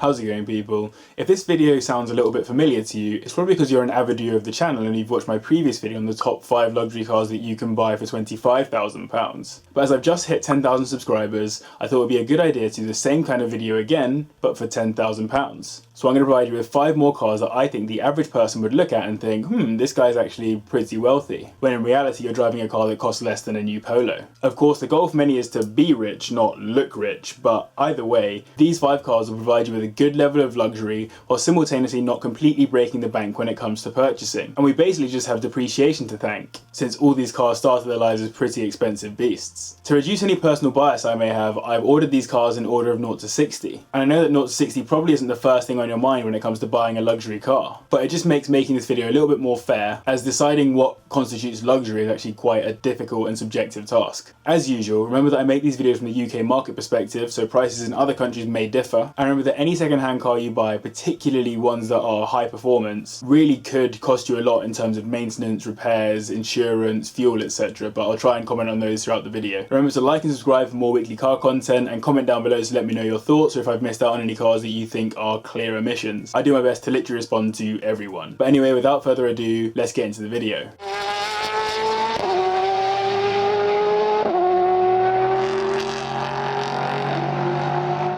How's it going, people? If this video sounds a little bit familiar to you, it's probably because you're an avid viewer of the channel and you've watched my previous video on the top 5 luxury cars that you can buy for £25,000. But as I've just hit 10,000 subscribers, I thought it would be a good idea to do the same kind of video again, but for £10,000. So I'm going to provide you with 5 more cars that I think the average person would look at and think, this guy's actually pretty wealthy, when in reality you're driving a car that costs less than a new Polo. Of course, the goal for many is to be rich, not look rich, but either way, these 5 cars will provide you with a good level of luxury while simultaneously not completely breaking the bank when it comes to purchasing. And we basically just have depreciation to thank, since all these cars started their lives as pretty expensive beasts. To reduce any personal bias I may have, I've ordered these cars in order of 0 to 60. And I know that 0 to 60 probably isn't the first thing on your mind when it comes to buying a luxury car, but it just makes making this video a little bit more fair, as deciding what constitutes luxury is actually quite a difficult and subjective task. As usual, remember that I make these videos from the UK market perspective, so prices in other countries may differ, and remember that any second-hand car you buy, particularly ones that are high performance, really could cost you a lot in terms of maintenance, repairs, insurance, fuel, etc, but I'll try and comment on those throughout the video. Remember to like and subscribe for more weekly car content, and comment down below to let me know your thoughts or if I've missed out on any cars that you think are clear omissions. I do my best to literally respond to everyone. But anyway, without further ado, let's get into the video.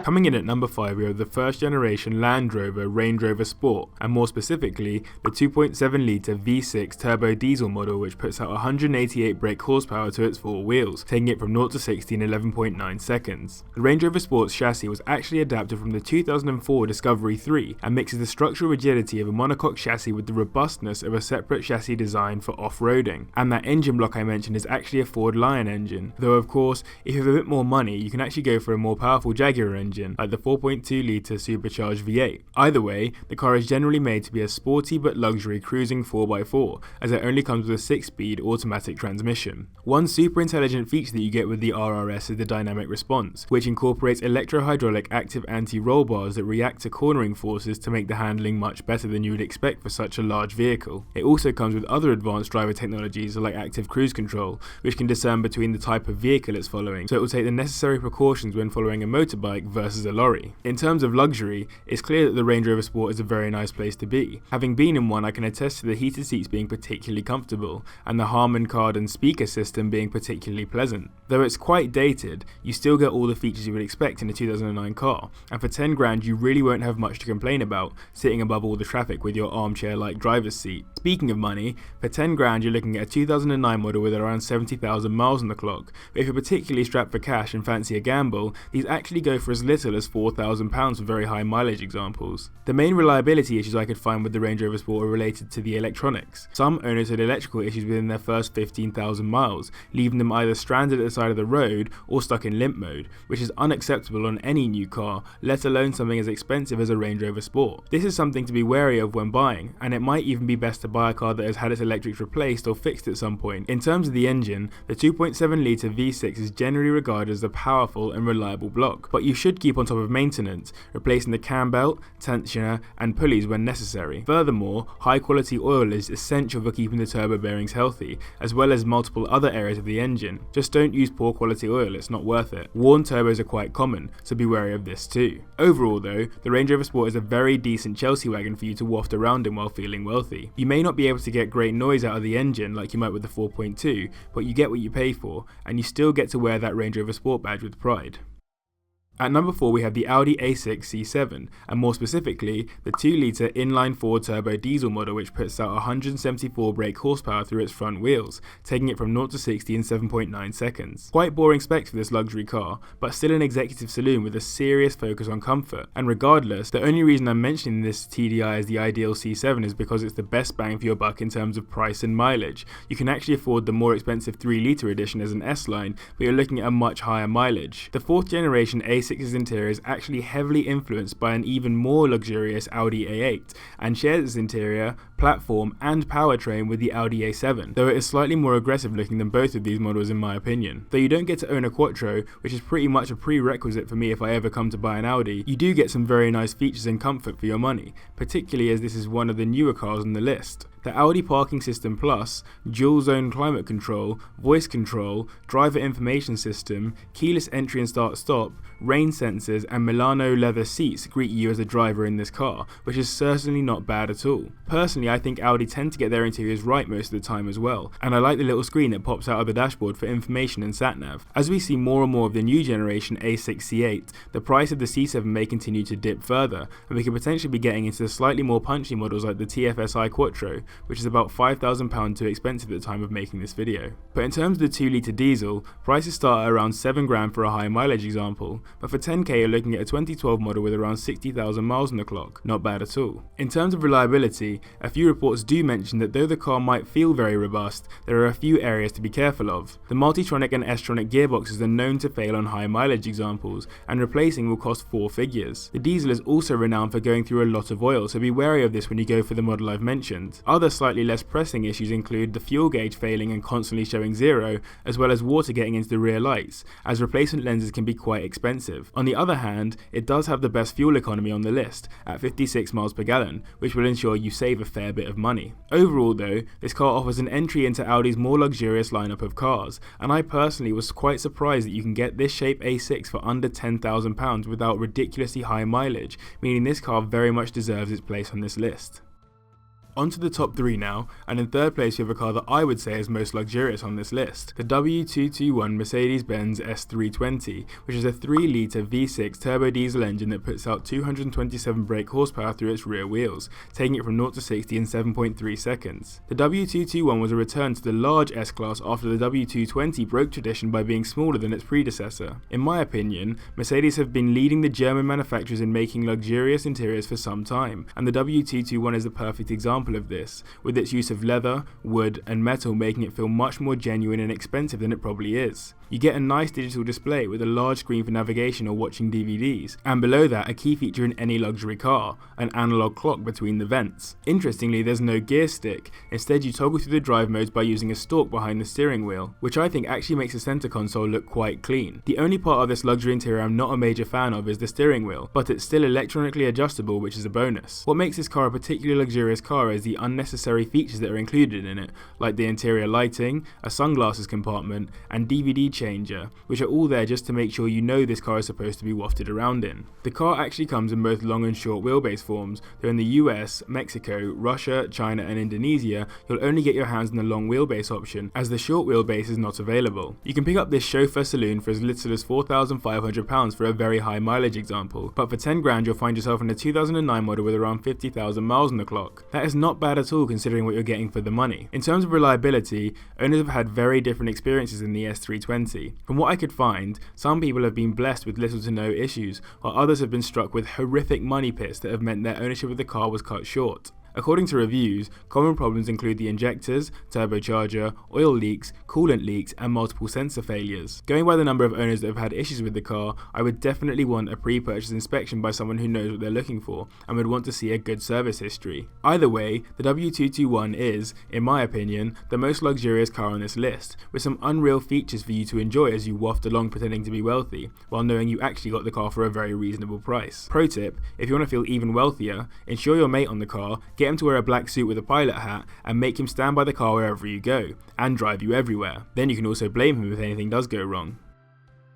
Coming in at number 5, we have the first generation Land Rover Range Rover Sport, and more specifically, the 2.7 litre V6 turbo diesel model, which puts out 188 brake horsepower to its 4 wheels, taking it from 0 to 60 in 11.9 seconds. The Range Rover Sport's chassis was actually adapted from the 2004 Discovery 3, and mixes the structural rigidity of a monocoque chassis with the robustness of a separate chassis design for off-roading. And that engine block I mentioned is actually a Ford Lion engine, though of course, if you have a bit more money, you can actually go for a more powerful Jaguar engine, like the 4.2 litre supercharged V8. Either way, the car is generally made to be a sporty but luxury cruising 4x4, as it only comes with a 6-speed automatic transmission. One super intelligent feature that you get with the RRS is the dynamic response, which incorporates electro-hydraulic active anti-roll bars that react to cornering forces to make the handling much better than you would expect for such a large vehicle. It also comes with other advanced driver technologies like active cruise control, which can discern between the type of vehicle it's following, so it will take the necessary precautions when following a motorbike versus a lorry. In terms of luxury, it's clear that the Range Rover Sport is a very nice place to be. Having been in one, I can attest to the heated seats being particularly comfortable, and the Harman Kardon speaker system being particularly pleasant. Though it's quite dated, you still get all the features you would expect in a 2009 car, and for 10 grand you really won't have much to complain about, sitting above all the traffic with your armchair-like driver's seat. Speaking of money, for 10 grand you're looking at a 2009 model with around 70,000 miles on the clock, but if you're particularly strapped for cash and fancy a gamble, these actually go for as little as £4,000 for very high mileage examples. The main reliability issues I could find with the Range Rover Sport are related to the electronics. Some owners had electrical issues within their first 15,000 miles, leaving them either stranded at the side of the road or stuck in limp mode, which is unacceptable on any new car, let alone something as expensive as a Range Rover Sport. This is something to be wary of when buying, and it might even be best to buy a car that has had its electrics replaced or fixed at some point. In terms of the engine, the 2.7 litre V6 is generally regarded as a powerful and reliable block, but you should keep on top of maintenance, replacing the cam belt, tensioner and pulleys when necessary. Furthermore, high quality oil is essential for keeping the turbo bearings healthy, as well as multiple other areas of the engine. Just don't use poor quality oil, it's not worth it. Worn turbos are quite common, so be wary of this too. Overall though, the Range Rover Sport is a very decent Chelsea wagon for you to waft around in while feeling wealthy. You may not be able to get great noise out of the engine like you might with the 4.2, but you get what you pay for, and you still get to wear that Range Rover Sport badge with pride. At number 4 we have the Audi A6 C7, and more specifically, the 2 litre inline-4 turbo diesel model, which puts out 174 brake horsepower through its front wheels, taking it from 0 to 60 in 7.9 seconds. Quite boring specs for this luxury car, but still an executive saloon with a serious focus on comfort. And regardless, the only reason I'm mentioning this TDI as the ideal C7 is because it's the best bang for your buck in terms of price and mileage. You can actually afford the more expensive 3 litre edition as an S-Line, but you're looking at a much higher mileage. The 4th generation A6's interior is actually heavily influenced by an even more luxurious Audi A8, and shares its interior, platform and powertrain with the Audi A7, though it is slightly more aggressive looking than both of these models in my opinion. Though you don't get to own a Quattro, which is pretty much a prerequisite for me if I ever come to buy an Audi, you do get some very nice features and comfort for your money, particularly as this is one of the newer cars on the list. The Audi Parking System Plus, dual zone climate control, voice control, driver information system, keyless entry and start-stop, rain sensors and Milano leather seats greet you as a driver in this car, which is certainly not bad at all. Personally, I think Audi tend to get their interiors right most of the time as well, and I like the little screen that pops out of the dashboard for information and sat-nav. As we see more and more of the new generation A6 C8, the price of the C7 may continue to dip further, and we could potentially be getting into the slightly more punchy models like the TFSI Quattro, which is about £5,000 too expensive at the time of making this video. But in terms of the 2-litre diesel, prices start at around £7,000 for a high mileage example, but for 10k you're looking at a 2012 model with around 60,000 miles on the clock, not bad at all. In terms of reliability, a few reports do mention that though the car might feel very robust, there are a few areas to be careful of. The Multitronic and S-tronic gearboxes are known to fail on high mileage examples, and replacing will cost 4 figures. The diesel is also renowned for going through a lot of oil, so be wary of this when you go for the model I've mentioned. Other slightly less pressing issues include the fuel gauge failing and constantly showing 0, as well as water getting into the rear lights, as replacement lenses can be quite expensive. On the other hand, it does have the best fuel economy on the list, at 56 miles per gallon, which will ensure you save a fair bit of money. Overall though, this car offers an entry into Audi's more luxurious lineup of cars, and I personally was quite surprised that you can get this shape A6 for under £10,000 without ridiculously high mileage, meaning this car very much deserves its place on this list. On to the top 3 now, and in third place we have a car that I would say is most luxurious on this list, the W221 Mercedes-Benz S320, which is a 3-litre V6 turbo diesel engine that puts out 227 brake horsepower through its rear wheels, taking it from 0 to 60 in 7.3 seconds. The W221 was a return to the large S-Class after the W220 broke tradition by being smaller than its predecessor. In my opinion, Mercedes have been leading the German manufacturers in making luxurious interiors for some time, and the W221 is the perfect example of this, with its use of leather, wood and metal making it feel much more genuine and expensive than it probably is. You get a nice digital display with a large screen for navigation or watching DVDs, and below that a key feature in any luxury car, an analog clock between the vents. Interestingly, there's no gear stick, instead you toggle through the drive modes by using a stalk behind the steering wheel, which I think actually makes the center console look quite clean. The only part of this luxury interior I'm not a major fan of is the steering wheel, but it's still electronically adjustable, which is a bonus. What makes this car a particularly luxurious car is the unnecessary features that are included in it, like the interior lighting, a sunglasses compartment, and DVD changer, which are all there just to make sure you know this car is supposed to be wafted around in. The car actually comes in both long and short wheelbase forms, though in the US, Mexico, Russia, China and Indonesia you'll only get your hands on the long wheelbase option, as the short wheelbase is not available. You can pick up this chauffeur saloon for as little as £4,500 for a very high mileage example, but for 10 grand you'll find yourself in a 2009 model with around 50,000 miles on the clock. That is not bad at all considering what you're getting for the money. In terms of reliability, owners have had very different experiences in the S320. From what I could find, some people have been blessed with little to no issues, while others have been struck with horrific money pits that have meant their ownership of the car was cut short. According to reviews, common problems include the injectors, turbocharger, oil leaks, coolant leaks, and multiple sensor failures. Going by the number of owners that have had issues with the car, I would definitely want a pre-purchase inspection by someone who knows what they're looking for, and would want to see a good service history. Either way, the W221 is, in my opinion, the most luxurious car on this list, with some unreal features for you to enjoy as you waft along pretending to be wealthy, while knowing you actually got the car for a very reasonable price. Pro tip, if you want to feel even wealthier, insure your mate on the car, get him to wear a black suit with a pilot hat, and make him stand by the car wherever you go, and drive you everywhere. Then you can also blame him if anything does go wrong.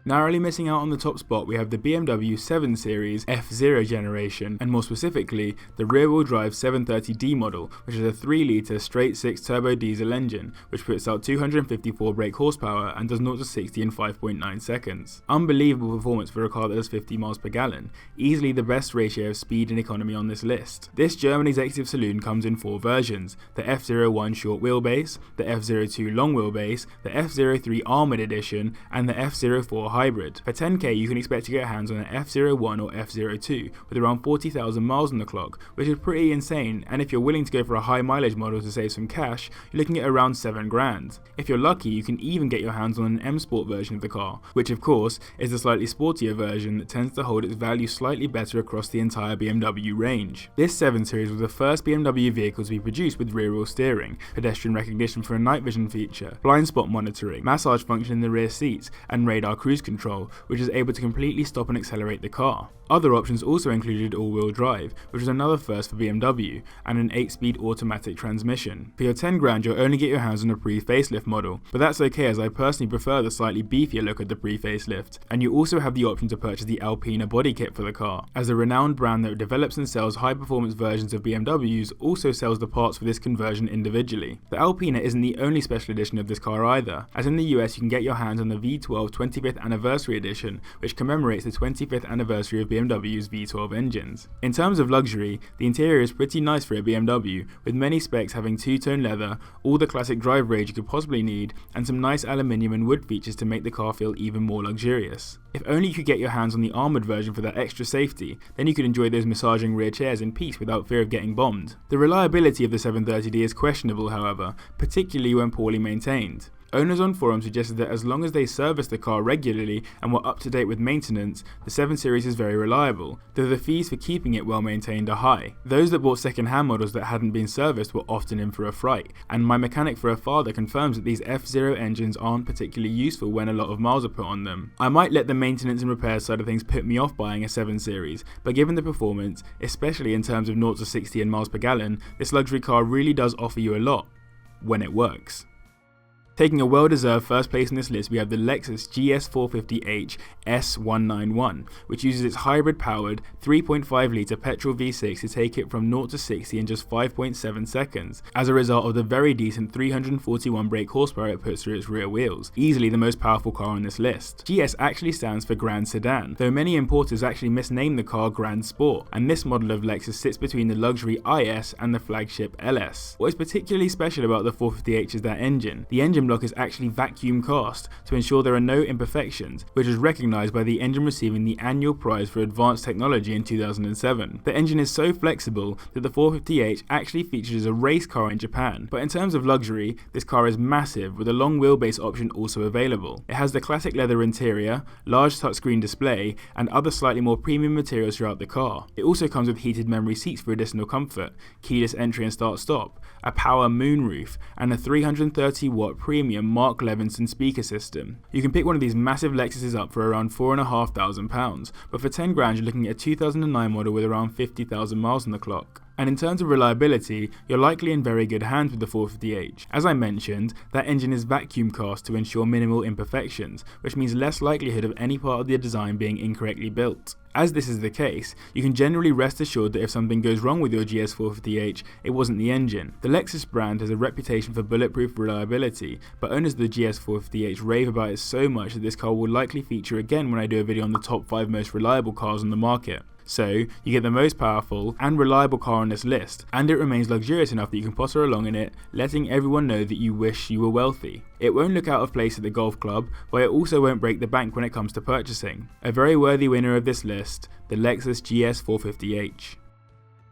Narrowly missing out on the top spot, we have the BMW 7 Series F0 generation, and more specifically, the rear-wheel drive 730D model, which is a 3-litre straight-six turbo diesel engine, which puts out 254 brake horsepower and does 0 to 60 in 5.9 seconds. Unbelievable performance for a car that does 50 miles per gallon, easily the best ratio of speed and economy on this list. This German executive saloon comes in 4 versions, the F01 short wheelbase, the F02 long wheelbase, the F03 Armoured Edition, and the F04 hybrid. For 10k you can expect to get your hands on an F01 or F02 with around 40,000 miles on the clock, which is pretty insane, and if you're willing to go for a high mileage model to save some cash, you're looking at around 7 grand. If you're lucky, you can even get your hands on an M Sport version of the car, which of course is the slightly sportier version that tends to hold its value slightly better across the entire BMW range. This 7 Series was the first BMW vehicle to be produced with rear wheel steering, pedestrian recognition for a night vision feature, blind spot monitoring, massage function in the rear seats, and radar cruise control, which is able to completely stop and accelerate the car. Other options also included all-wheel drive, which was another first for BMW, and an 8-speed automatic transmission. For your 10 grand, you'll only get your hands on a pre-facelift model, but that's okay as I personally prefer the slightly beefier look of the pre-facelift. And you also have the option to purchase the Alpina body kit for the car, as the renowned brand that develops and sells high-performance versions of BMWs also sells the parts for this conversion individually. The Alpina isn't the only special edition of this car either, as in the US you can get your hands on the V12 25th Anniversary Edition, which commemorates the 25th anniversary of BMW's V12 engines. In terms of luxury, the interior is pretty nice for a BMW, with many specs having two-tone leather, all the classic drive range you could possibly need, and some nice aluminium and wood features to make the car feel even more luxurious. If only you could get your hands on the armoured version for that extra safety, then you could enjoy those massaging rear chairs in peace without fear of getting bombed. The reliability of the 730D is questionable, however, particularly when poorly maintained. Owners on forums suggested that as long as they service the car regularly and were up to date with maintenance, the 7 Series is very reliable, though the fees for keeping it well maintained are high. Those that bought second-hand models that hadn't been serviced were often in for a fright, and my mechanic for a father confirms that these F0 engines aren't particularly useful when a lot of miles are put on them. I might let the maintenance and repair side of things put me off buying a 7 Series, but given the performance, especially in terms of 0 to 60 in miles per gallon, this luxury car really does offer you a lot, when it works. Taking a well-deserved first place in this list, we have the Lexus GS450H S191, which uses its hybrid-powered 3.5-litre petrol V6 to take it from 0 to 60 in just 5.7 seconds, as a result of the very decent 341 brake horsepower it puts through its rear wheels, easily the most powerful car on this list. GS actually stands for Grand Sedan, though many importers actually misname the car Grand Sport, and this model of Lexus sits between the luxury IS and the flagship LS. What is particularly special about the 450H is that engine. The engine block is actually vacuum cast to ensure there are no imperfections, which was recognised by the engine receiving the annual prize for advanced technology in 2007. The engine is so flexible that the 450H actually features as a race car in Japan, but in terms of luxury, this car is massive with a long wheelbase option also available. It has the classic leather interior, large touchscreen display, and other slightly more premium materials throughout the car. It also comes with heated memory seats for additional comfort, keyless entry and start-stop, a power moonroof, and a 330-watt premium Mark Levinson speaker system. You can pick one of these massive Lexuses up for around £4,500, but for 10 grand you're looking at a 2009 model with around 50,000 miles on the clock. And in terms of reliability, you're likely in very good hands with the 450H. As I mentioned, that engine is vacuum cast to ensure minimal imperfections, which means less likelihood of any part of the design being incorrectly built. As this is the case, you can generally rest assured that if something goes wrong with your GS450H, it wasn't the engine. The Lexus brand has a reputation for bulletproof reliability, but owners of the GS450H rave about it so much that this car will likely feature again when I do a video on the top 5 most reliable cars on the market. So, you get the most powerful and reliable car on this list, and it remains luxurious enough that you can potter along in it, letting everyone know that you wish you were wealthy. It won't look out of place at the golf club, but it also won't break the bank when it comes to purchasing. A very worthy winner of this list, the Lexus GS450H.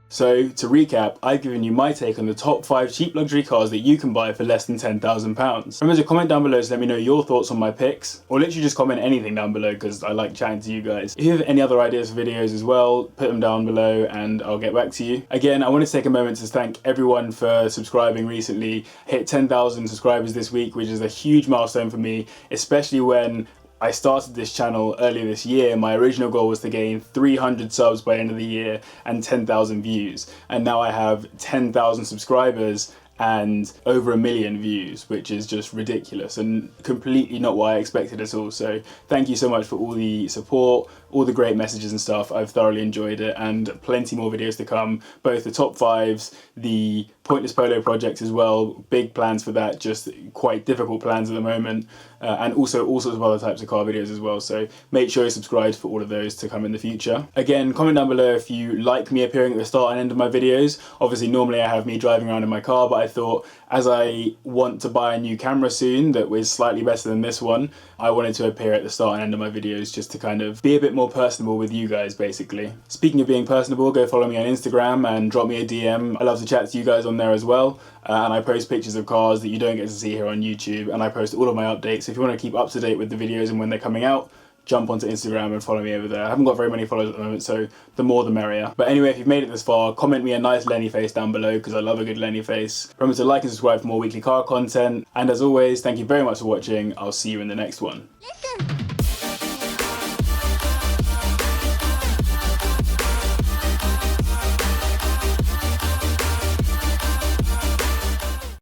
So, to recap, I've given you my take on the top 5 cheap luxury cars that you can buy for less than £10,000. Remember to comment down below to let me know your thoughts on my picks, or literally just comment anything down below because I like chatting to you guys. If you have any other ideas for videos as well, put them down below and I'll get back to you. Again, I want to take a moment to thank everyone for subscribing recently. Hit 10,000 subscribers this week, which is a huge milestone for me, especially when I started this channel earlier this year. My original goal was to gain 300 subs by the end of the year and 10,000 views. And now I have 10,000 subscribers and over 1 million views, which is just ridiculous and completely not what I expected at all. So thank you so much for all the support, all the great messages and stuff. I've thoroughly enjoyed it, and plenty more videos to come, both the top 5s, the Pointless Polo project as well, big plans for that, just quite difficult plans at the moment, and also all sorts of other types of car videos as well. So make sure you're subscribed for all of those to come in the future. Again, comment down below if you like me appearing at the start and end of my videos. Obviously normally I have me driving around in my car, but I thought as I want to buy a new camera soon that was slightly better than this one, I wanted to appear at the start and end of my videos just to kind of be a bit more personable with you guys, basically. Speaking of being personable, go follow me on Instagram and drop me a DM. I love to chat to you guys on there as well, and I post pictures of cars that you don't get to see here on YouTube, and I post all of my updates. So if you want to keep up to date with the videos and when they're coming out, jump onto Instagram and follow me over there. I haven't got very many followers at the moment, so the more the merrier. But anyway, if you've made it this far, comment me a nice Lenny face down below because I love a good Lenny face. Remember to like and subscribe for more weekly car content. And as always, thank you very much for watching. I'll see you in the next one. Listen.